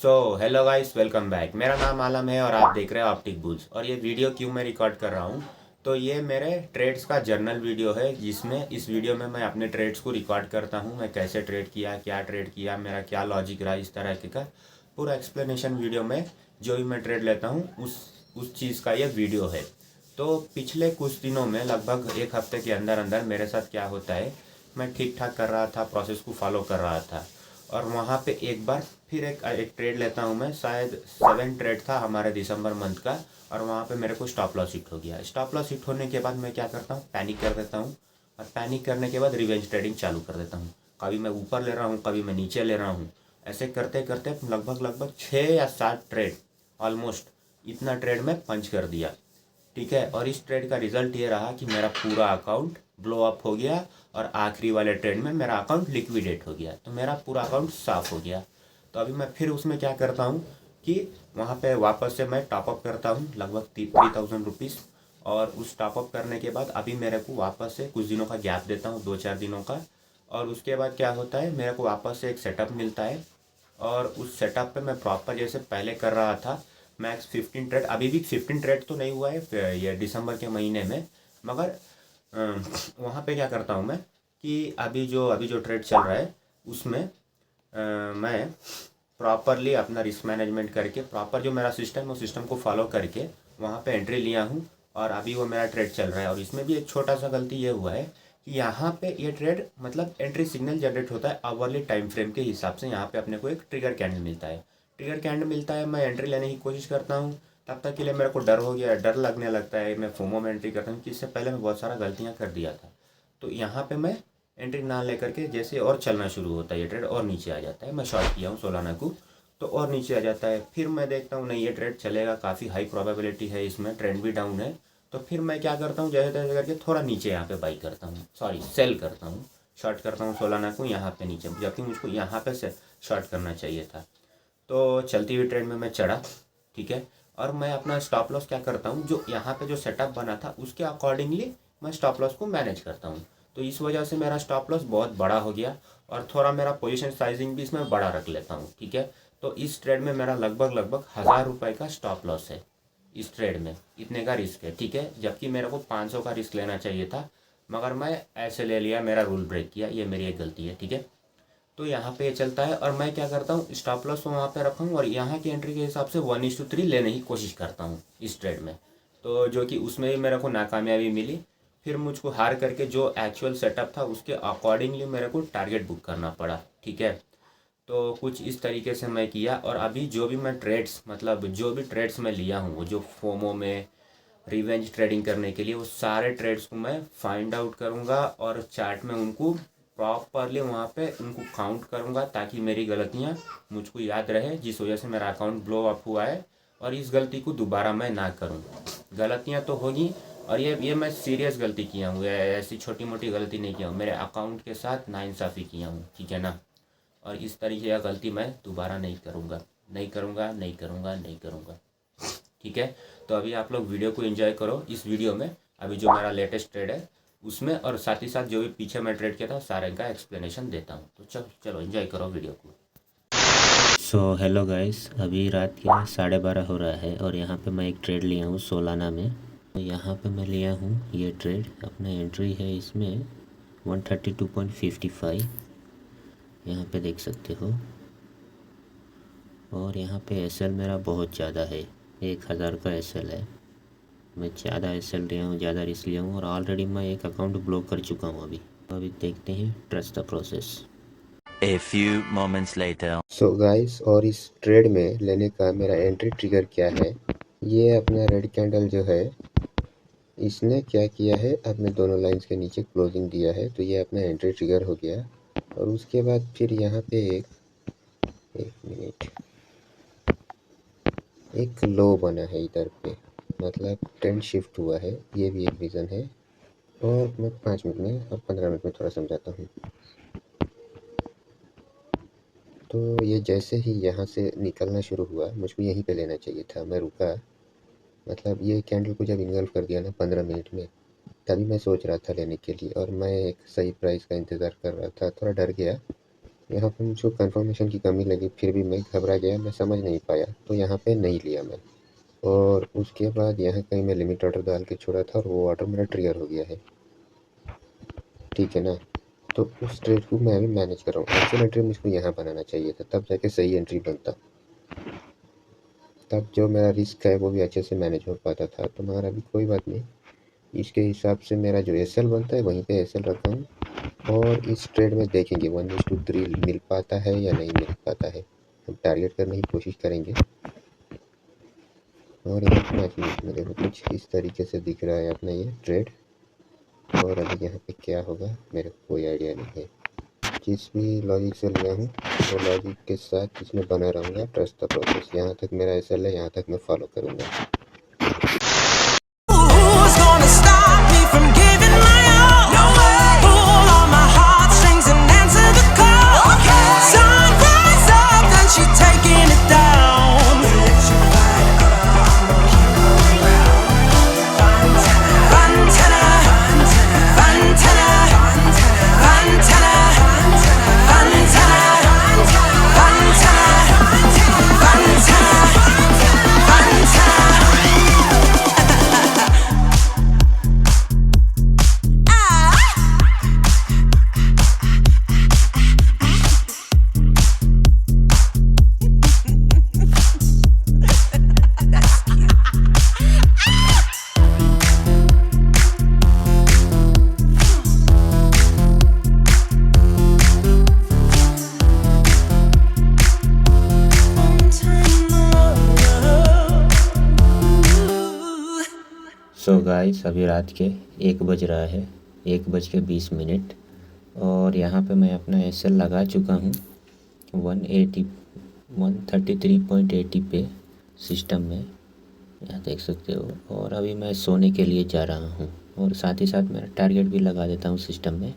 Hello guys, welcome back. मेरा नाम आलम है और आप देख रहे हैं ऑप्टिक बुल्स। और ये वीडियो क्यों मैं रिकॉर्ड कर रहा हूँ, तो ये मेरे ट्रेड्स का जर्नल वीडियो है, जिसमें इस वीडियो में मैं अपने ट्रेड्स को रिकॉर्ड करता हूँ। मैं कैसे ट्रेड किया, क्या ट्रेड किया, मेरा क्या लॉजिक रहा, इस तरह के का पूरा एक्सप्लेनेशन वीडियो में जो भी मैं ट्रेड लेता हूँ उस चीज़ का ये वीडियो है। तो पिछले कुछ दिनों में लगभग एक हफ्ते के अंदर अंदर मेरे साथ क्या होता है, मैं ठीक ठाक कर रहा था, प्रोसेस को फॉलो कर रहा था। और वहाँ पे एक बार फिर एक ट्रेड लेता हूँ मैं, शायद 7 ट्रेड था हमारे दिसंबर मंथ का। और वहाँ पे मेरे को स्टॉप लॉस हिट हो गया। स्टॉप लॉस हिट होने के बाद मैं क्या करता हूँ, पैनिक कर देता हूँ। और पैनिक करने के बाद रिवेंज ट्रेडिंग चालू कर देता हूँ। कभी मैं ऊपर ले रहा हूँ, कभी मैं नीचे ले रहा हूँ। ऐसे करते करते लगभग 6 या 7 ट्रेड, ऑलमोस्ट इतना ट्रेड में पंच कर दिया। ठीक है। और इस ट्रेड का रिजल्ट ये रहा कि मेरा पूरा अकाउंट ब्लो अप हो गया। और आखिरी वाले ट्रेड में मेरा अकाउंट लिक्विडेट हो गया, तो मेरा पूरा अकाउंट साफ हो गया। तो अभी मैं फिर उसमें क्या करता हूँ कि वहाँ पे वापस से मैं टॉपअप करता हूँ लगभग 3000 रुपीज़। और उस टॉपअप करने के बाद अभी मेरे को वापस से कुछ दिनों का गैप देता हूँ, 2-4 दिनों का। और उसके बाद क्या होता है, मेरे को वापस से एक सेटअप मिलता है। और उस सेटअप पे मैं प्रॉपर जैसे पहले कर रहा था, मैक्स 15 ट्रेड, अभी भी 15 ट्रेड तो नहीं हुआ है ये दिसंबर के महीने में। मगर वहाँ पे क्या करता हूँ मैं कि अभी जो ट्रेड चल रहा है उसमें मैं प्रॉपरली अपना रिस्क मैनेजमेंट करके, प्रॉपर जो मेरा सिस्टम है उस सिस्टम को फॉलो करके वहाँ पे एंट्री लिया हूँ। और अभी वो मेरा ट्रेड चल रहा है। और इसमें भी एक छोटा सा गलती ये हुआ है कि यहाँ पे ये ट्रेड मतलब एंट्री सिग्नल जनरेट होता है आवरली टाइम फ्रेम के हिसाब से। यहाँ पे अपने को एक ट्रिगर कैंडल मिलता है। ट्रिगर कैंडल मिलता है, मैं एंट्री लेने की कोशिश करता हूँ। तब तक के लिए मेरे को डर हो गया, डर लगने लगता है, मैं फोमो में एंट्री करता हूँ कि इससे पहले मैं बहुत सारा गलतियाँ कर दिया था। तो यहाँ पे मैं एंट्री ना लेकर के जैसे और चलना शुरू होता है ये ट्रेड, और नीचे आ जाता है। मैं शॉर्ट किया हूँ सोलाना को, तो और नीचे आ जाता है। फिर मैं देखता हूँ नहीं, ये ट्रेड चलेगा, काफ़ी हाई प्रोबेबिलिटी है इसमें, ट्रेंड भी डाउन है। तो फिर मैं क्या करता हूँ, जैसे तैसे करके थोड़ा नीचे यहाँ पे बाई करता हूँ, सॉरी सेल करता हूँ, शॉर्ट करता हूँ सोलाना को यहाँ पे नीचे, जबकि मुझको यहाँ पे से शॉर्ट करना चाहिए था। तो चलती हुई ट्रेंड में मैं चढ़ा। ठीक है। और मैं अपना स्टॉप लॉस क्या करता हूँ, जो यहाँ पे जो सेटअप बना था उसके अकॉर्डिंगली मैं स्टॉप लॉस को मैनेज करता हूँ। तो इस वजह से मेरा स्टॉप लॉस बहुत बड़ा हो गया। और थोड़ा मेरा पोजीशन साइजिंग भी इसमें बड़ा रख लेता हूँ। ठीक है। तो इस ट्रेड में मेरा लगभग 1000 रुपये का स्टॉप लॉस है। इस ट्रेड में इतने का रिस्क है। ठीक है। जबकि मेरे को 500 का रिस्क लेना चाहिए था, मगर मैं ऐसे ले लिया, मेरा रूल ब्रेक किया, ये मेरी एक गलती है। ठीक है। तो यहाँ पे ये चलता है। और मैं क्या करता हूँ, स्टॉप लॉस वहाँ पे रखा हूँ और यहाँ की एंट्री के हिसाब से 1:3 लेने की कोशिश करता हूँ इस ट्रेड में। तो जो कि उसमें भी मेरे को नाकामयाबी मिली। फिर मुझको हार करके जो एक्चुअल सेटअप था उसके अकॉर्डिंगली मेरे को टारगेट बुक करना पड़ा। ठीक है। तो कुछ इस तरीके से मैं किया। और अभी जो भी मैं ट्रेड्स, मतलब जो भी ट्रेड्स मैं लिया हूँ, वो जो फोमो में रिवेंज ट्रेडिंग करने के लिए, वो सारे ट्रेड्स को मैं फाइंड आउट करूँगा और चार्ट में उनको प्रॉपरली वहाँ पे उनको काउंट करूँगा, ताकि मेरी गलतियाँ मुझको याद रहे, जिस वजह से मेरा अकाउंट ब्लो अप हुआ है। और इस गलती को दोबारा मैं ना करूँ। गलतियाँ तो होगी, और ये मैं सीरियस गलती किया हूँ, ऐसी छोटी मोटी गलती नहीं किया हूँ, मेरे अकाउंट के साथ नाइंसाफ़ी किया हूँ। ठीक है ना। और इस तरीके का गलती मैं दोबारा नहीं करूँगा, नहीं करूँगा, नहीं करूँगा, नहीं करूँगा। ठीक है। तो अभी आप लोग वीडियो को एंजॉय करो। इस वीडियो में अभी जो मेरा लेटेस्ट ट्रेड है उसमें, और साथ ही साथ जो भी पीछे मैं ट्रेड किया था सारे का एक्सप्लेनेशन देता हूँ। तो चलो चलो एंजॉय करो वीडियो को। हेलो गाइस, अभी रात के 12:30 हो रहा है और यहाँ पे मैं एक ट्रेड लिया हूँ सोलाना में। तो यहाँ पे मैं लिया हूँ ये ट्रेड, अपना एंट्री है इसमें 132.55, यहाँ पे देख सकते हो। और यहाँ पे एसएल मेरा बहुत ज़्यादा है, 1000 का एसएल है। मैं ज़्यादा एसएल लिया हूँ, ज़्यादा रिस्क लिया हूँ, और ऑलरेडी मैं एक अकाउंट ब्लॉक कर चुका हूँ अभी देखते हैं, trust the process. A few moments later. So guys, और इस ट्रेड में लेने का मेरा एंट्री ट्रिगर क्या है, ये अपना रेड कैंडल जो है इसने क्या किया है, अपने दोनों लाइंस के नीचे क्लोजिंग दिया है, तो ये अपना एंट्री ट्रिगर हो गया। और उसके बाद फिर यहाँ पे एक मिनट, एक लो बना है इधर पे, मतलब ट्रेंड शिफ्ट हुआ है, ये भी एक रीज़न है। और मैं 5 मिनट में और 15 मिनट में थोड़ा समझाता हूँ। तो ये जैसे ही यहाँ से निकलना शुरू हुआ, मुझको यहीं पे लेना चाहिए था, मैं रुका। मतलब ये कैंडल को जब इन्गल्फ कर दिया ना 15 मिनट में, तभी मैं सोच रहा था लेने के लिए, और मैं एक सही प्राइस का इंतज़ार कर रहा था, थोड़ा डर गया। यहाँ पर मुझको कंफर्मेशन की कमी लगी, फिर भी मैं घबरा गया, मैं समझ नहीं पाया, तो यहाँ पे नहीं लिया मैं। और उसके बाद यहाँ कहीं मैं लिमिट ऑर्डर डाल के छोड़ा था और वो ऑर्डर मेरा ट्रिगर हो गया है, ठीक है ना। तो उस ट्रेड को मैं अभी मैनेज कर रहा हूँ। एक्चुअल एंट्री मुझको यहाँ बनाना चाहिए था, तब जाके सही एंट्री बनता, तब जो मेरा रिस्क है वो भी अच्छे से मैनेज हो पाता था। तो मगर अभी कोई बात नहीं, इसके हिसाब से मेरा जो एसएल बनता है वहीं पे एसएल रखा हूँ। और इस ट्रेड में देखेंगे 1:3 मिल पाता है या नहीं मिल पाता है, हम टारगेट करने की कोशिश करेंगे। और यहाँ 5 मिनट में देखो कुछ इस तरीके से दिख रहा है अपना ये ट्रेड। और अभी यहाँ पे क्या होगा मेरे को कोई आइडिया नहीं है। जिस भी लॉजिक से लिया हूँ वो लॉजिक के साथ इसमें बना रहूँगा। ट्रस्ट द प्रोसेस, यहाँ तक मेरा एसएल है, यहाँ तक मैं फॉलो करूँगा। Who's gonna stop me from giving my all? No way. Pull on my heartstrings and answer the call. Okay. Sunrise up, then she taking it down. Electrified, I'm gonna keep going round. Fantana, Fantana, Fantana, Fantana, so guys अभी रात के 1 बज रहा है, 1:20 और यहाँ पे मैं अपना एसएल लगा चुका हूँ 133.80 पे सिस्टम में, यहाँ देख सकते हो। और अभी मैं सोने के लिए जा रहा हूँ और साथ ही साथ मेरा टारगेट भी लगा देता हूँ सिस्टम में।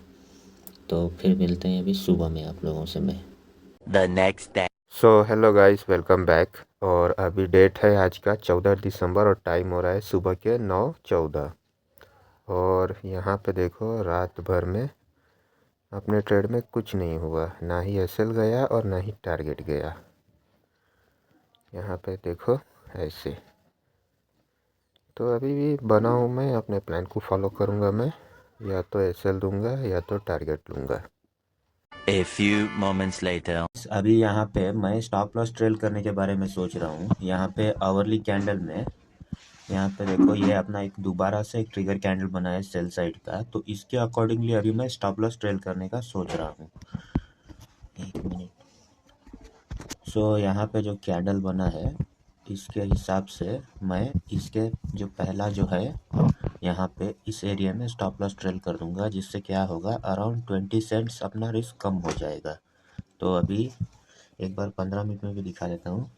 तो फिर मिलते हैं अभी सुबह में आप लोगों से मैं। The next day. So hello guys, welcome back. और अभी डेट है आज का 14 दिसंबर और टाइम हो रहा है सुबह के 9:14। और यहाँ पे देखो रात भर में अपने ट्रेड में कुछ नहीं हुआ, ना ही एसएल गया और ना ही टारगेट गया। यहाँ पे देखो ऐसे। तो अभी भी बना हूँ, मैं अपने प्लान को फॉलो करूँगा। मैं या तो एसएल दूंगा या तो टारगेट लूँगा। A few moments later. अभी यहाँ पे मैं स्टॉप लॉस ट्रेल करने के बारे में सोच रहा हूँ। यहाँ पे आवरली कैंडल में यहाँ पे देखो ये अपना एक दोबारा से एक ट्रिगर कैंडल बना है सेल साइड का, तो इसके अकॉर्डिंगली अभी मैं स्टॉप लॉस ट्रेल करने का सोच रहा हूँ। 1 मिनट। सो यहाँ पे जो कैंडल बना है इसके हिसाब से मैं इसके जो पहला जो है यहाँ पे इस एरिया में स्टॉप लॉस ट्रेल कर दूंगा, जिससे क्या होगा अराउंड 20 सेंट्स अपना रिस्क कम हो जाएगा। तो अभी एक बार 15 मिनट में भी दिखा देता हूँ।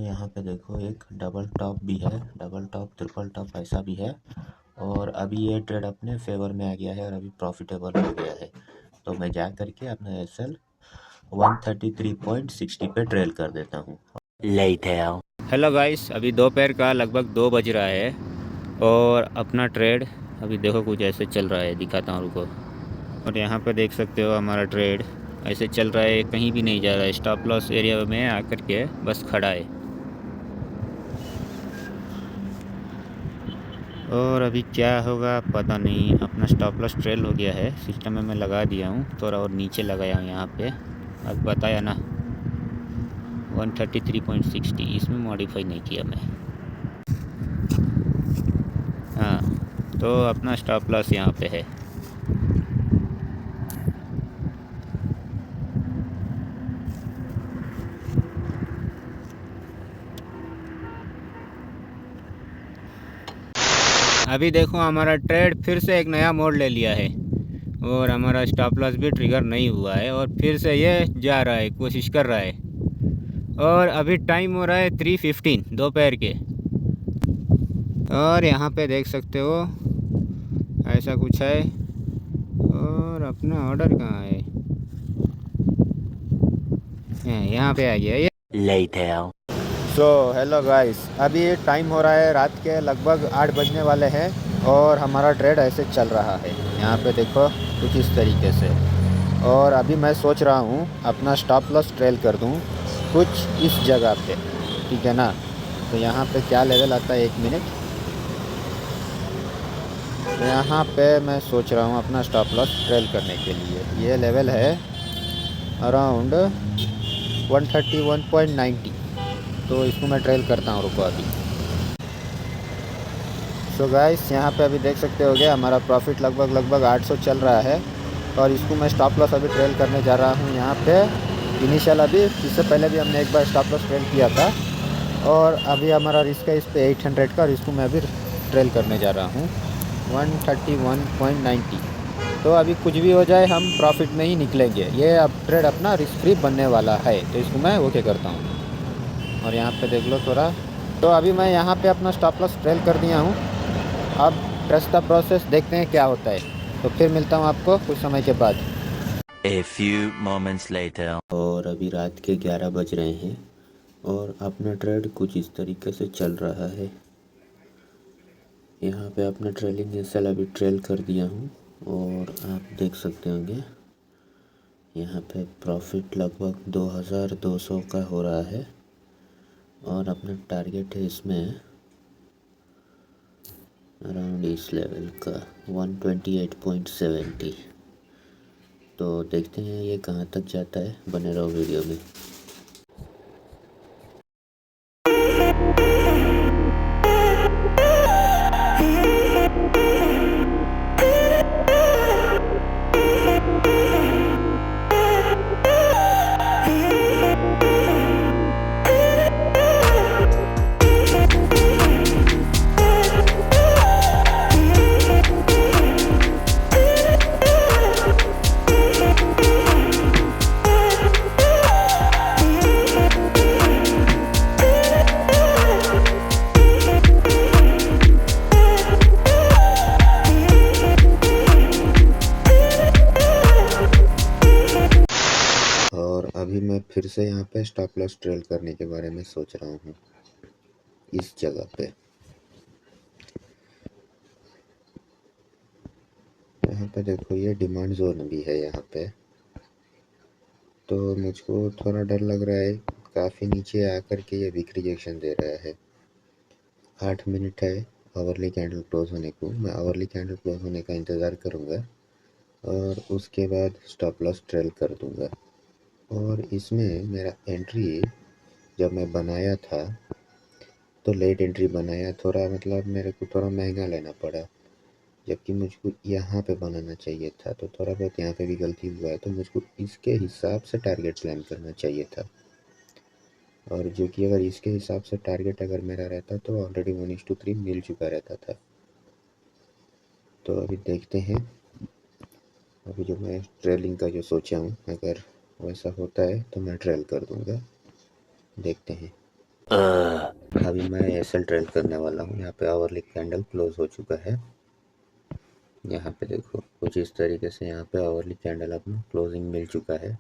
यहाँ पे देखो एक डबल टॉप भी है, डबल टॉप ट्रिपल टॉप ऐसा भी है। और अभी ये ट्रेड अपने फेवर में आ गया है और अभी प्रॉफिटेबल हो गया है। तो मैं जा करके अपना एसएल 133.60 पे ट्रेल कर देता हूँ। Later. हेलो गाइस, अभी दोपहर का लगभग 2 बज रहा है और अपना ट्रेड अभी देखो कुछ ऐसे चल रहा है, दिखाता हूँ रुको। और यहाँ पे देख सकते हो हमारा ट्रेड ऐसे चल रहा है, कहीं भी नहीं जा रहा है। स्टॉप लॉस एरिया में आकर के बस खड़ा है। और अभी क्या होगा पता नहीं। अपना स्टॉप लॉस ट्रेल हो गया है, सिस्टम में मैं लगा दिया हूँ, थोड़ा और नीचे लगाया हूँ यहाँ पे। अब बताया ना 133.60, इसमें मॉडिफाई नहीं किया मैं। हाँ, तो अपना स्टॉप लॉस यहाँ पे है। अभी देखो हमारा ट्रेड फिर से एक नया मोड़ ले लिया है और हमारा स्टॉप लॉस भी ट्रिगर नहीं हुआ है और फिर से ये जा रहा है, कोशिश कर रहा है। और अभी टाइम हो रहा है 3:15 दोपहर के। और यहाँ पे देख सकते हो ऐसा कुछ है। और अपना ऑर्डर कहाँ है? यहाँ पे आ गया ये। Later. सो हेलो गाइस, अभी टाइम हो रहा है रात के लगभग 8 बजने वाले हैं और हमारा ट्रेड ऐसे चल रहा है। यहाँ पे देखो कुछ इस तरीके से। और अभी मैं सोच रहा हूँ अपना स्टॉप लॉस ट्रेल कर दूँ कुछ इस जगह पे, ठीक है ना। तो यहाँ पे क्या लेवल आता है, 1 मिनट। तो यहाँ पे मैं सोच रहा हूँ अपना स्टॉप लॉस ट्रेल करने के लिए, ये लेवल है अराउंड 131.90। तो इसको मैं ट्रेल करता हूँ, रुको अभी। सो गाइस, यहाँ पे अभी देख सकते होगे हमारा प्रॉफिट लगभग 800 चल रहा है। और इसको मैं स्टॉप लॉस अभी ट्रेल करने जा रहा हूँ यहाँ पे। इनिशियल अभी इससे पहले भी हमने एक बार स्टॉप लॉस ट्रेल किया था, और अभी हमारा रिस्क है इस पे 800 का, और इसको मैं अभी ट्रेल करने जा रहा हूँ 131.90। तो अभी कुछ भी हो जाए हम प्रॉफिट में ही निकलेंगे। ये अब ट्रेड अपना रिस्क फ्री बनने वाला है, तो इसको मैं ओके करता हूँ। और यहाँ पे देख लो थोड़ा। तो अभी मैं यहाँ पे अपना स्टॉप लॉस ट्रेल कर दिया हूँ। अब ट्रस्ट द प्रोसेस, देखते हैं क्या होता है। तो फिर मिलता हूँ आपको कुछ समय के बाद। A few moments later. और अभी रात के 11 बज रहे हैं और अपना ट्रेड कुछ इस तरीके से चल रहा है। यहाँ पे अपना ट्रेलिंग एसएल अभी ट्रेल कर दिया हूँ, और आप देख सकते होंगे यहाँ पे प्रॉफिट लगभग 2200 का हो रहा है। और अपना टारगेट है इसमें अराउंड इस लेवल का 128.70। तो देखते हैं ये कहाँ तक जाता है, बने रहो वीडियो में। अभी मैं फिर से यहाँ पे स्टॉप लॉस ट्रेल करने के बारे में सोच रहा हूँ इस जगह पे। यहाँ पे देखो ये डिमांड जोन भी है यहाँ पे। तो मुझको थोड़ा डर लग रहा है, काफ़ी नीचे आकर के ये वीक रिजेक्शन दे रहा है। 8 मिनट है आवरली कैंडल क्लोज होने को। मैं आवरली कैंडल क्लोज होने का इंतज़ार करूँगा और उसके बाद स्टॉप लॉस ट्रेल कर दूँगा। और इसमें मेरा एंट्री जब मैं बनाया था तो लेट एंट्री बनाया, थोड़ा मतलब मेरे को थोड़ा महंगा लेना पड़ा, जबकि मुझको यहाँ पे बनाना चाहिए था। तो थोड़ा बहुत यहाँ पे भी गलती हुआ है, तो मुझको इसके हिसाब से टारगेट प्लान करना चाहिए था। और जो कि अगर इसके हिसाब से टारगेट अगर मेरा रहता तो ऑलरेडी 1:3 मिल चुका रहता था। तो अभी देखते हैं, अभी जो मैं ट्रेलिंग का जो सोचा हूँ अगर वैसा होता है तो मैं ट्रेल कर दूंगा, देखते हैं। अभी मैं एसएल ट्रेल करने वाला हूँ। यहाँ पे आवरली कैंडल क्लोज हो चुका है। यहाँ पे देखो कुछ इस तरीके से यहाँ पे आवरली कैंडल अपना क्लोजिंग मिल चुका है,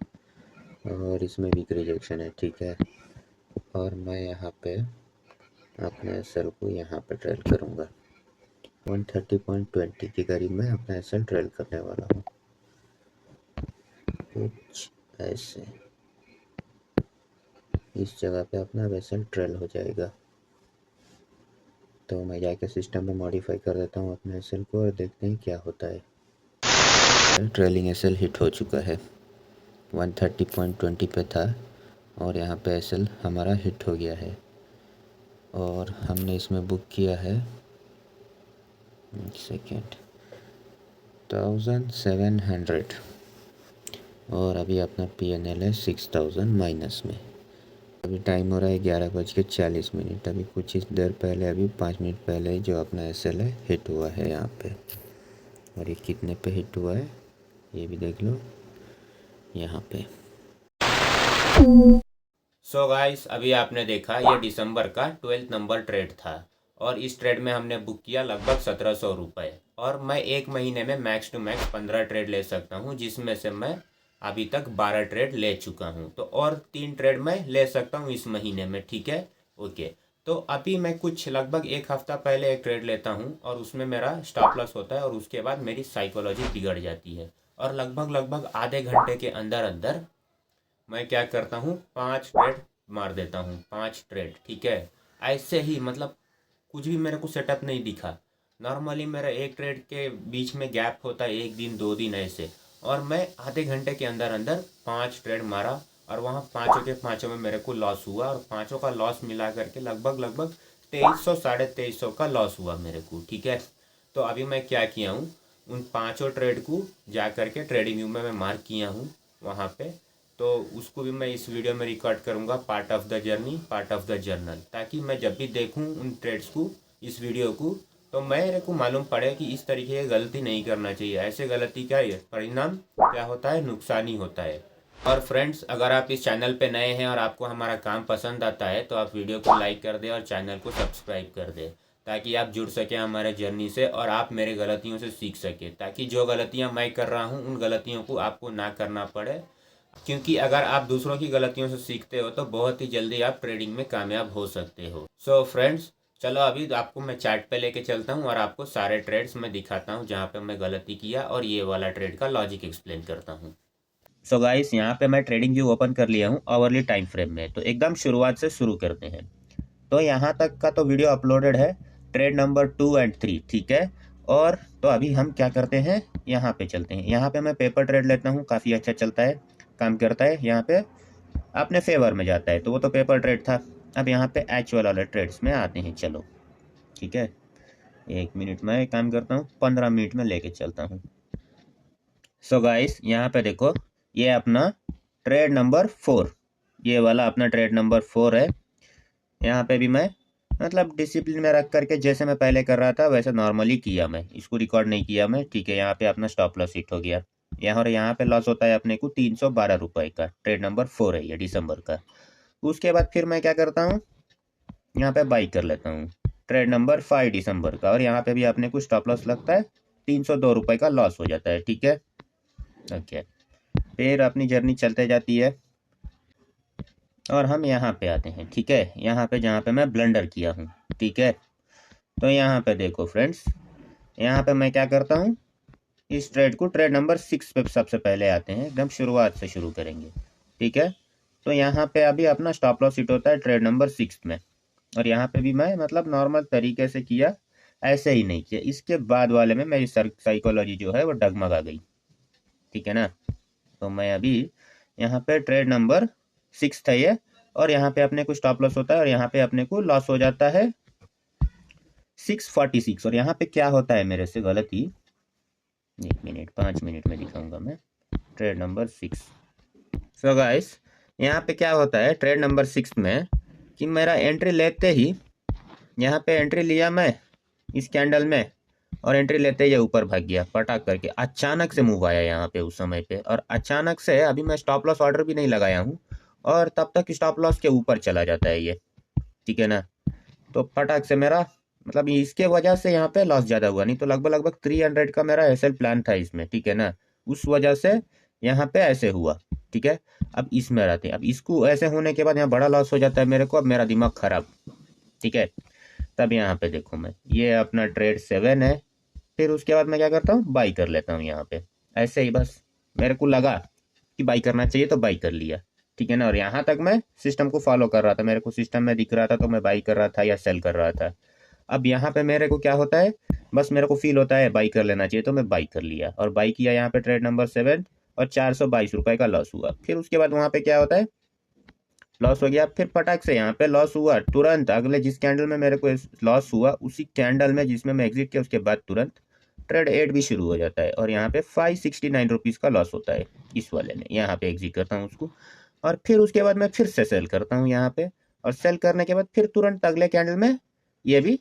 और इसमें वीक रिजेक्शन है, ठीक है। और मैं यहाँ पे अपने एसएल को यहाँ पे ट्रेल करूँगा 130.20 के करीब मैं अपना एसएल ट्रेल करने वाला हूँ, कुछ ऐसे इस जगह पे अपना एसएल ट्रेल हो जाएगा। तो मैं जाके सिस्टम में मॉडिफाई कर देता हूँ अपने एसएल को और देखते हैं क्या होता है। ट्रेलिंग एसएल हिट हो चुका है, 130.20 पे था और यहाँ पे एसएल हमारा हिट हो गया है। और हमने इसमें बुक किया है 1700, और अभी अपना PNL है 6000 माइनस में। अभी टाइम हो रहा है 11:40। अभी कुछ इस देर पहले, अभी 5 मिनट पहले जो अपना एसएल है हिट हुआ है यहाँ पे। और ये कितने पे हिट हुआ है ये भी देख लो यहाँ पे। सो गाइस, अभी आपने देखा ये दिसंबर का 12 नंबर ट्रेड था, और इस ट्रेड में हमने बुक किया लगभग 1700 रुपये। और मैं एक महीने में मैक्स टू मैक्स 15 ट्रेड ले सकता हूँ, जिसमें से मैं अभी तक 12 ट्रेड ले चुका हूँ। तो और 3 ट्रेड मैं ले सकता हूँ इस महीने में, ठीक है, ओके। तो अभी मैं कुछ लगभग 1 हफ्ता पहले एक ट्रेड लेता हूँ और उसमें मेरा स्टॉप लॉस होता है, और उसके बाद मेरी साइकोलॉजी बिगड़ जाती है और लगभग आधे घंटे के अंदर अंदर मैं क्या करता हूँ 5 ट्रेड मार देता हूँ, 5 ट्रेड। ठीक है, ऐसे ही मतलब कुछ भी मेरे को सेटअप नहीं दिखा। नॉर्मली मेरा एक ट्रेड के बीच में गैप होता है 1 दिन 2 दिन ऐसे, और मैं आधे घंटे के अंदर अंदर 5 ट्रेड मारा और वहाँ पाँचों के पाँचों में मेरे को लॉस हुआ, और पाँचों का लॉस मिला करके लगभग 2300 2350 का लॉस हुआ मेरे को। ठीक है, तो अभी मैं क्या किया हूँ, उन पाँचों ट्रेड को जा करके ट्रेडिंग व्यू में मैं मार्क किया हूँ वहाँ पे, तो उसको भी मैं इस वीडियो में रिकॉर्ड करूँगा, part of the journey, part of the journal, ताकि मैं जब भी देखूँ उन ट्रेड्स को, इस वीडियो को, तो मेरे को मालूम पड़े कि इस तरीके की गलती नहीं करना चाहिए। ऐसे गलती का परिणाम क्या होता है, नुकसान ही होता है। और फ्रेंड्स, अगर आप इस चैनल पे नए हैं और आपको हमारा काम पसंद आता है तो आप वीडियो को लाइक कर दें और चैनल को सब्सक्राइब कर दें, ताकि आप जुड़ सकें हमारे जर्नी से और आप मेरे गलतियों से सीख सकें, ताकि जो गलतियां मैं कर रहा हूं उन गलतियों को आपको ना करना पड़े। क्योंकि अगर आप दूसरों की गलतियों से सीखते हो तो बहुत ही जल्दी आप ट्रेडिंग में कामयाब हो सकते हो। सो फ्रेंड्स, चलो अभी आपको मैं चार्ट पे लेके चलता हूँ और आपको सारे ट्रेड्स मैं दिखाता हूँ जहाँ पे मैं गलती किया, और ये वाला ट्रेड का लॉजिक एक्सप्लेन करता हूँ। सो गाइस, यहाँ पे मैं ट्रेडिंग व्यू ओपन कर लिया हूँ आवरली टाइम फ्रेम में। तो एकदम शुरुआत से शुरू करते हैं। तो यहाँ तक का तो वीडियो अपलोडेड है, ट्रेड नंबर 2 और 3। ठीक है, और तो अभी हम क्या करते हैं, यहाँ पे चलते हैं। यहाँ पे मैं पेपर ट्रेड लेता हूँ, काफ़ी अच्छा चलता है, काम करता है, यहाँ पे अपने फेवर में जाता है। तो वो तो पेपर ट्रेड था। अब यहाँ पे एक्चुअल वाले ट्रेड्स में आते हैं। चलो ठीक है, 1 मिनट में काम करता हूँ, 15 मिनट में लेके चलता हूँ। सो गाइस, यहाँ पे देखो, ये अपना ट्रेड नंबर 4, ये वाला अपना ट्रेड नंबर 4 है। यहाँ पे भी मैं मतलब डिसिप्लिन में रख करके जैसे मैं पहले कर रहा था वैसे नॉर्मली किया, मैं इसको रिकॉर्ड नहीं किया मैं। ठीक है, यहाँ पे अपना स्टॉप लॉस हिट हो गया। यहाँ पे लॉस होता है अपने को 312 रुपये का। ट्रेड नंबर 4 है ये, दिसंबर का। उसके बाद फिर मैं क्या करता हूँ, यहाँ पे बाई कर लेता हूँ, ट्रेड नंबर 5 दिसंबर का, और यहाँ पे भी अपने को स्टॉप लॉस लगता है, 302 रुपये का लॉस हो जाता है। ठीक है, ओके, फिर अपनी जर्नी चलते जाती है और हम यहाँ पे आते हैं। ठीक है, यहाँ पे जहाँ पे मैं ब्लंडर किया हूँ। ठीक है, तो यहाँ पे देखो फ्रेंड्स, यहाँ पे मैं क्या करता हूँ, इस ट्रेड को ट्रेड नंबर 6 पे सबसे पहले आते हैं, एकदम शुरुआत से शुरू करेंगे। ठीक है, तो यहाँ पे अभी अपना स्टॉप लॉस हिट होता है ट्रेड नंबर 6 में, और यहाँ पे भी मैं मतलब नॉर्मल तरीके से किया, ऐसे ही नहीं किया। इसके बाद वाले में मेरी साइकोलॉजी जो है वो डगमगा गई। ठीक है ना, तो मैं अभी यहाँ पे ट्रेड नंबर 6 था ये, और यहाँ पे अपने को स्टॉप लॉस होता है, और यहाँ पे अपने को लॉस हो जाता है 646। और यहाँ पे क्या होता है मेरे से गलती, 1 मिनट 5 मिनट में दिखाऊंगा मैं। Trade number 6। सो गाइस, यहाँ पे क्या होता है ट्रेड नंबर 6 में कि मेरा एंट्री लेते ही, यहाँ पे एंट्री लिया मैं इस कैंडल में, और एंट्री लेते ही ऊपर भाग गया पटाख करके। अचानक से मूव आया यहाँ पे उस समय पे, और अचानक से अभी मैं स्टॉप लॉस ऑर्डर भी नहीं लगाया हूँ, और तब तक स्टॉप लॉस के ऊपर चला जाता है ये। ठीक है ना, तो पटाख से मेरा मतलब इसके वजह से यहाँ पे लॉस ज़्यादा हुआ, नहीं तो लगभग 300 का मेरा एसएल प्लान था इसमें। ठीक है ना, उस वजह से यहाँ पे ऐसे हुआ। ठीक है, अब इसमें रहते हैं, अब इसको ऐसे होने के बाद यहाँ बड़ा लॉस हो जाता है मेरे को, अब मेरा दिमाग खराब। ठीक है, तब यहाँ पे देखो मैं, ये अपना ट्रेड 7 है। फिर उसके बाद मैं क्या करता हूँ, बाई कर लेता हूँ यहाँ पे, ऐसे ही बस मेरे को लगा कि बाई करना चाहिए तो बाई कर लिया। ठीक है ना, और यहाँ तक मैं सिस्टम को फॉलो कर रहा था, मेरे को सिस्टम में दिख रहा था तो मैं बाई कर रहा था या सेल कर रहा था। अब यहाँ पे मेरे को क्या होता है, बस मेरे को फील होता है बाई कर लेना चाहिए, तो मैं बाई कर लिया और बाई किया यहाँ पे ट्रेड नंबर 7, और 422 रुपये का लॉस हुआ। फिर उसके बाद वहाँ पे क्या होता है, लॉस हो गया, फिर पटाख से यहाँ पे लॉस हुआ तुरंत। अगले जिस कैंडल में मेरे को लॉस हुआ, उसी कैंडल में जिसमें मैं एग्जिट किया, उसके बाद तुरंत ट्रेड 8 भी शुरू हो जाता है, और यहाँ पे 569 रुपीज़ का लॉस होता है इस वाले में। यहाँ पे एग्जिट करता हूँ उसको, और फिर उसके बाद मैं फिर से सेल करता हूँ यहाँ पे, और सेल करने के बाद फिर तुरंत अगले कैंडल में, ये भी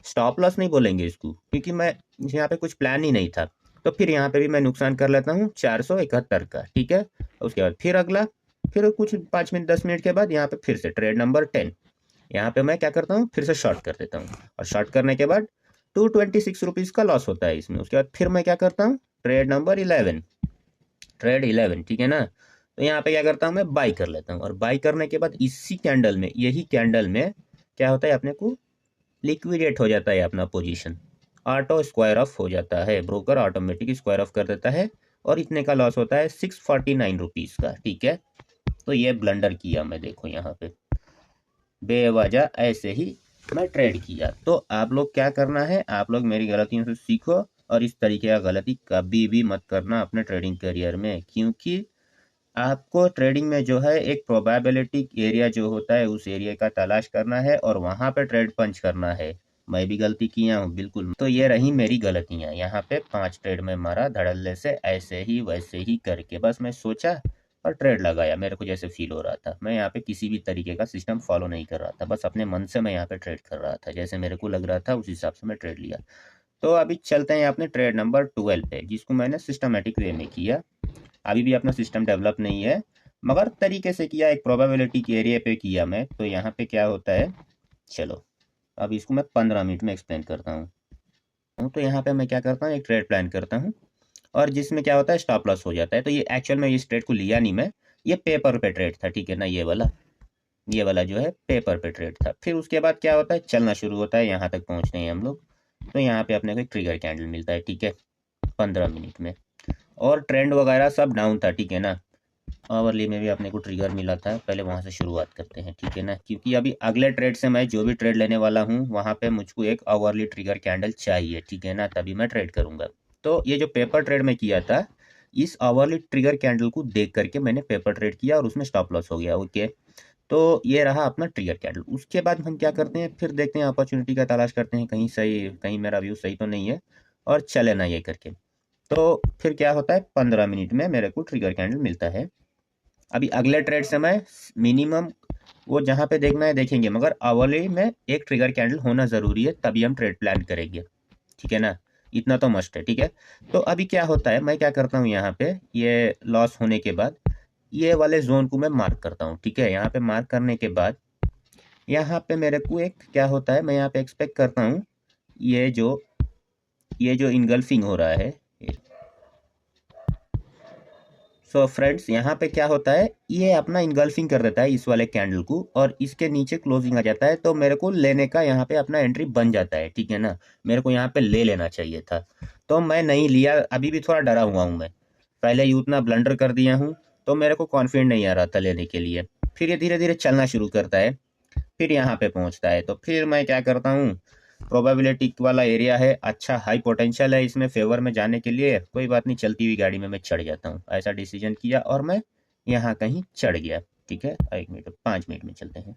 स्टॉप लॉस नहीं बोलेंगे इसको क्योंकि मैं यहाँ पे कुछ प्लान ही नहीं था, तो फिर यहाँ पे भी मैं नुकसान कर लेता हूँ 471 का। ठीक है, उसके बाद फिर अगला, फिर कुछ 5 मिनट 10 मिनट के बाद यहाँ पे फिर से ट्रेड नंबर 10, यहाँ पे मैं क्या करता हूँ, फिर से शॉर्ट कर देता हूँ, और शॉर्ट करने के बाद 226 रुपीज़ का लॉस होता है इसमें। उसके बाद फिर मैं क्या करता हूँ, ट्रेड नंबर 11, ट्रेड 11। ठीक है ना, तो यहाँ पे क्या करता हूँ, मैं बाई कर लेता हूँ, और बाई करने के बाद इसी कैंडल में, यही कैंडल में क्या होता है, अपने को लिक्विडेट हो जाता है अपना पोजीशन, ऑटो स्क्वायर ऑफ हो जाता है, ब्रोकर ऑटोमेटिक स्क्वायर ऑफ कर देता है, और इतने का लॉस होता है 649 रुपीज़ का, ठीक है। तो ये ब्लंडर किया मैं, देखो यहाँ पे बेवजह ऐसे ही मैं ट्रेड किया। तो आप लोग क्या करना है, आप लोग मेरी गलतियों से सीखो और इस तरीके का गलती कभी भी मत करना अपने ट्रेडिंग करियर में, क्योंकि आपको ट्रेडिंग में जो है एक प्रोबेबिलिटी एरिया जो होता है उस एरिया का तलाश करना है और वहां पे ट्रेड पंच करना है। मैं भी गलती किया हूँ बिल्कुल। तो ये रही मेरी गलतियाँ, यहाँ पे 5 ट्रेड में मारा धड़ल्ले से, ऐसे ही वैसे ही करके बस मैं सोचा और ट्रेड लगाया। मेरे को जैसे फील हो रहा था, मैं यहाँ पे किसी भी तरीके का सिस्टम फॉलो नहीं कर रहा था, बस अपने मन से मैं यहाँ पे ट्रेड कर रहा था, जैसे मेरे को लग रहा था उस हिसाब से मैं ट्रेड लिया। तो अभी चलते हैं अपने ट्रेड नंबर 12 पे, जिसको मैंने सिस्टमेटिक वे में किया। अभी भी अपना सिस्टम डेवलप नहीं है, मगर तरीके से किया, एक प्रोबेबिलिटी के एरिया पे किया मैं। तो यहाँ पे क्या होता है, चलो अब इसको मैं 15 मिनट में एक्सप्लेन करता हूँ। तो यहाँ पे मैं क्या करता हूँ, एक ट्रेड प्लान करता हूँ और जिसमें क्या होता है स्टॉप लॉस हो जाता है। तो ये एक्चुअल में इस ट्रेड को लिया नहीं मैं, ये पेपर पे ट्रेड था, ठीक है ना। ये वाला जो है पेपर पे ट्रेड था। फिर उसके बाद क्या होता है, चलना शुरू होता है, यहाँ तक पहुँचते हैं हम लोग। तो यहाँ पे अपने को एक ट्रिगर कैंडल मिलता है, ठीक है, 15 मिनट में, और ट्रेंड वगैरह सब डाउन था, ठीक है ना। आवरली में भी अपने को ट्रिगर मिला था, पहले वहां से शुरुआत करते हैं, ठीक है ना, क्योंकि अभी अगले ट्रेड से मैं जो भी ट्रेड लेने वाला हूँ वहां पे मुझको एक आवरली ट्रिगर कैंडल चाहिए, ठीक है ना, तभी मैं ट्रेड करूंगा। तो ये जो पेपर ट्रेड में किया था, इस आवरली ट्रिगर कैंडल को देख करके मैंने पेपर ट्रेड किया और उसमें स्टॉप लॉस हो गया, ओके। तो ये रहा अपना ट्रिगर कैंडल। उसके बाद हम क्या करते हैं, फिर देखते हैं अपॉर्चुनिटी का तलाश करते हैं, कहीं सही, कहीं मेरा व्यू सही तो नहीं है, और चले ना ये करके। तो फिर क्या होता है, 15 मिनट में मेरे को ट्रिगर कैंडल मिलता है। अभी अगले ट्रेड से मैं मिनिमम वो जहाँ पे देखना है देखेंगे, मगर आवरली में एक ट्रिगर कैंडल होना ज़रूरी है, तभी हम ट्रेड प्लान करेंगे, ठीक है ना, इतना तो मस्ट है, ठीक है। तो अभी क्या होता है, मैं क्या करता हूँ, यहाँ पे ये लॉस होने के बाद ये वाले जोन को मैं मार्क करता हूँ, ठीक है। यहाँ पे मार्क करने के बाद यहाँ पे मेरे को एक क्या होता है, मैं यहाँ पे एक्सपेक्ट करता हूँ ये जो इनगल्फिंग हो रहा है। सो फ्रेंड्स, यहाँ पे क्या होता है, ये अपना इनगल्फिंग कर देता है इस वाले कैंडल को और इसके नीचे क्लोजिंग आ जाता है। तो मेरे को लेने का यहाँ पे अपना एंट्री बन जाता है, ठीक है ना। मेरे को यहाँ पे ले लेना चाहिए था, तो मैं नहीं लिया। अभी भी थोड़ा डरा हुआ हूँ मैं, पहले ही उतना ब्लंडर कर दिया हूँ, तो मेरे को कॉन्फिडेंट नहीं आ रहा था लेने के लिए। फिर ये धीरे धीरे चलना शुरू करता है, फिर यहाँ पे पहुँचता है। तो फिर मैं क्या करता हूँ, प्रोबेबिलिटी वाला एरिया है, अच्छा हाई पोटेंशियल है इसमें फेवर में जाने के लिए, कोई बात नहीं, चलती हुई गाड़ी में मैं चढ़ जाता हूँ, ऐसा डिसीजन किया और मैं यहाँ कहीं चढ़ गया, ठीक है। 1 मिनट 5 मिनट में चलते हैं।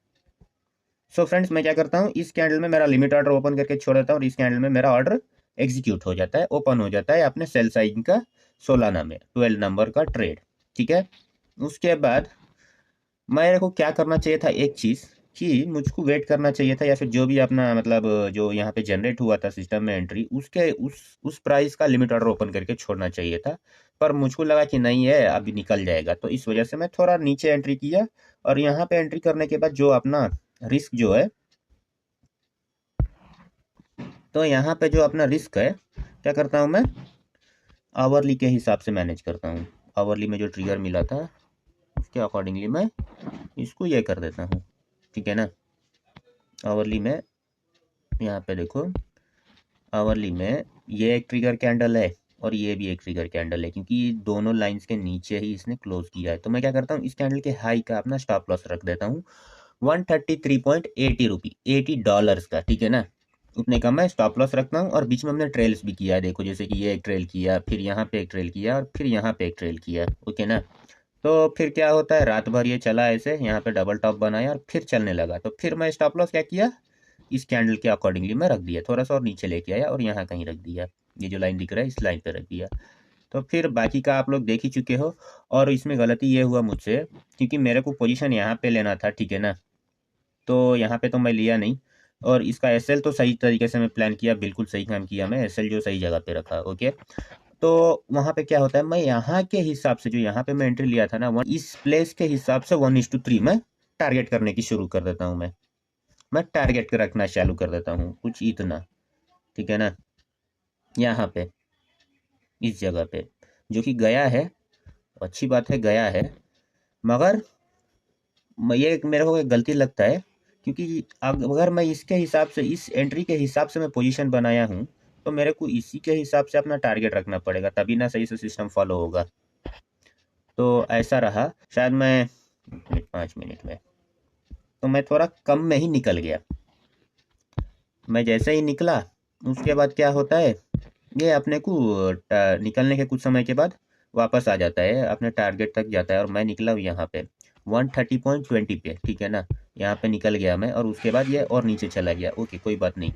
सो फ्रेंड्स, मैं क्या करता हूँ, इस कैंडल में मेरा लिमिट ऑर्डर ओपन करके छोड़ देता हूँ और इस कैंडल में मेरा ऑर्डर एग्जीक्यूट हो जाता है, ओपन हो जाता है अपने सेल साइज का 16 में 12 नंबर का ट्रेड, ठीक है। उसके बाद मेरे को क्या करना चाहिए था, एक चीज़ कि मुझको वेट करना चाहिए था, या फिर जो भी अपना मतलब जो यहाँ पे जनरेट हुआ था सिस्टम में एंट्री, उसके उस प्राइस का लिमिट ऑर्डर ओपन करके छोड़ना चाहिए था। पर मुझको लगा कि नहीं है, अभी निकल जाएगा, तो इस वजह से मैं थोड़ा नीचे एंट्री किया। और यहाँ पे एंट्री करने के बाद जो अपना रिस्क जो है, तो यहाँ पे जो अपना रिस्क है, क्या करता हूँ मैं, आवरली के हिसाब से मैनेज करता हूँ। आवरली में जो ट्रिगर मिला था उसके अकॉर्डिंगली मैं इसको ये कर देता हूँ, ठीक है ना। आवरली में यहाँ पे देखो, आवरली में ये एक ट्रिगर कैंडल है और ये भी एक ट्रिगर कैंडल है, क्योंकि दोनों लाइंस के नीचे ही इसने क्लोज किया है। तो मैं क्या करता हूँ, इस कैंडल के हाई का अपना स्टॉप लॉस रख देता हूँ 133.80 रुपी, $80 का, ठीक है ना। उतने का मैं स्टॉप लॉस रखता हूँ। और बीच में हमने ट्रेल्स भी किया है, देखो, जैसे कि ये एक ट्रेल किया, फिर यहाँ पे एक ट्रेल किया और फिर यहाँ पे एक ट्रेल किया, ओके ना। तो फिर क्या होता है, रात भर ये चला ऐसे, यहाँ पे डबल टॉप बनाया और फिर चलने लगा। तो फिर मैं स्टॉप लॉस क्या किया, इस कैंडल के अकॉर्डिंगली मैं रख दिया, थोड़ा सा और नीचे लेके आया और यहाँ कहीं रख दिया, ये जो लाइन दिख रहा है इस लाइन पे रख दिया। तो फिर बाकी का आप लोग देख ही चुके हो। और इसमें गलती ये हुआ मुझसे, क्योंकि मेरे को पोजीशन यहाँ पे लेना था, ठीक है ना, तो यहाँ पे तो मैं लिया नहीं। और इसका एसएल तो सही तरीके से मैं प्लान किया, बिल्कुल सही काम किया मैं, एसएल जो सही जगह पे रखा, ओके। तो वहाँ पे क्या होता है, मैं यहाँ के हिसाब से जो यहाँ पे मैं एंट्री लिया था ना, इस प्लेस के हिसाब से 1:3 मैं टारगेट करने की शुरू कर देता हूँ। मैं टारगेट रखना चालू कर देता हूँ, कुछ इतना, ठीक है ना। यहाँ पे इस जगह पे जो कि गया है, अच्छी बात है गया है, मगर ये मेरे को एक गलती लगता है, क्योंकि अगर मैं इसके हिसाब से, इस एंट्री के हिसाब से मैं पोजीशन बनाया हूँ, तो मेरे को इसी के हिसाब से अपना टारगेट रखना पड़ेगा, तभी ना सही से सिस्टम फॉलो होगा। तो ऐसा रहा, शायद मैं 5 मिनट में, तो मैं थोड़ा कम में ही निकल गया। मैं जैसे ही निकला उसके बाद क्या होता है, ये अपने को निकलने के कुछ समय के बाद वापस आ जाता है, अपने टारगेट तक जाता है। और मैं निकला हूँ यहाँ पे 130.20 पे, ठीक है ना, यहाँ पे निकल गया मैं। और उसके बाद ये और नीचे चला गया। ओके, कोई बात नहीं,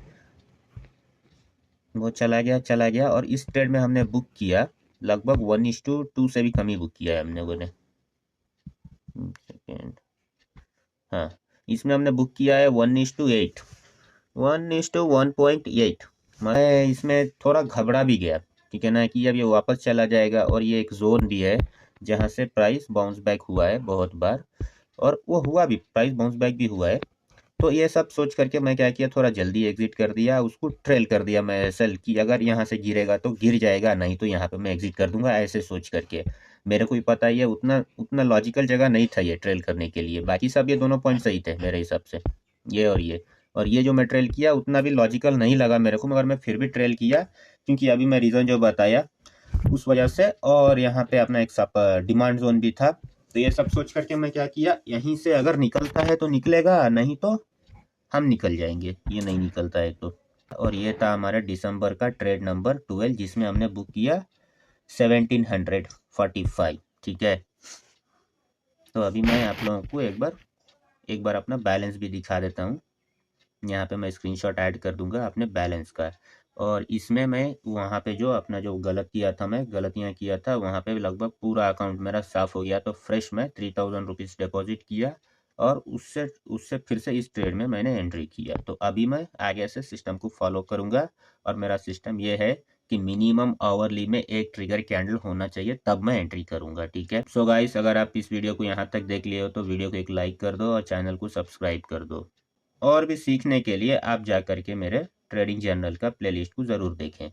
वो चला गया। और इस ट्रेड में हमने बुक किया लगभग 1:2 से भी कम ही बुक किया है हम लोगों ने। सेकेंड, हाँ, इसमें हमने बुक किया है 1:8, 1:1.8। मैं इसमें थोड़ा घबरा भी गया, ठीक है ना, कि अब ये वापस चला जाएगा। और ये एक जोन भी है जहाँ से प्राइस बाउंस बैक हुआ है बहुत बार, और वो हुआ भी, प्राइस बाउंस बैक भी हुआ है। तो ये सब सोच करके मैं क्या किया, थोड़ा जल्दी एग्जिट कर दिया, उसको ट्रेल कर दिया मैं सेल की, अगर यहाँ से गिरेगा तो गिर जाएगा, नहीं तो यहाँ पे मैं एग्जिट कर दूंगा, ऐसे सोच करके। मेरे को भी पता है ये उतना लॉजिकल जगह नहीं था ये ट्रेल करने के लिए। बाकी सब ये दोनों पॉइंट सही थे मेरे हिसाब से, ये और ये जो मैं ट्रेल किया उतना भी लॉजिकल नहीं लगा मेरे को, मगर मैं फिर भी ट्रेल किया, क्योंकि अभी मैं रीज़न जो बताया उस वजह से। और यहाँ पे अपना एक सब डिमांड जोन भी था। तो ये सब सोच करके मैं क्या किया, यहीं से अगर निकलता है तो निकलेगा, नहीं तो हम निकल जाएंगे, ये नहीं निकलता है तो। और ये था हमारा दिसंबर का ट्रेड नंबर 12, जिसमें हमने बुक किया 1745, ठीक है। तो अभी मैं आप लोगों को एक बार अपना बैलेंस भी दिखा देता हूँ। यहाँ पे मैं स्क्रीनशॉट ऐड कर दूंगा अपने बैलेंस का। और इसमें मैं वहाँ पे जो अपना जो गलतियाँ किया था वहाँ पे लगभग पूरा अकाउंट मेरा साफ़ हो गया। तो फ्रेश मैं 3000 रुपीज़ डिपॉजिट किया, और उससे फिर से इस ट्रेड में मैंने एंट्री किया। तो अभी मैं आगे से सिस्टम को फॉलो करूँगा, और मेरा सिस्टम ये है कि मिनिमम आवरली में एक ट्रिगर कैंडल होना चाहिए, तब मैं एंट्री करूँगा, ठीक है। सो गाइस, अगर आप इस वीडियो को यहाँ तक देख लिए हो तो वीडियो को एक लाइक कर दो और चैनल को सब्सक्राइब कर दो। और भी सीखने के लिए आप जा करके मेरे ट्रेडिंग जर्नल का प्लेलिस्ट को ज़रूर देखें।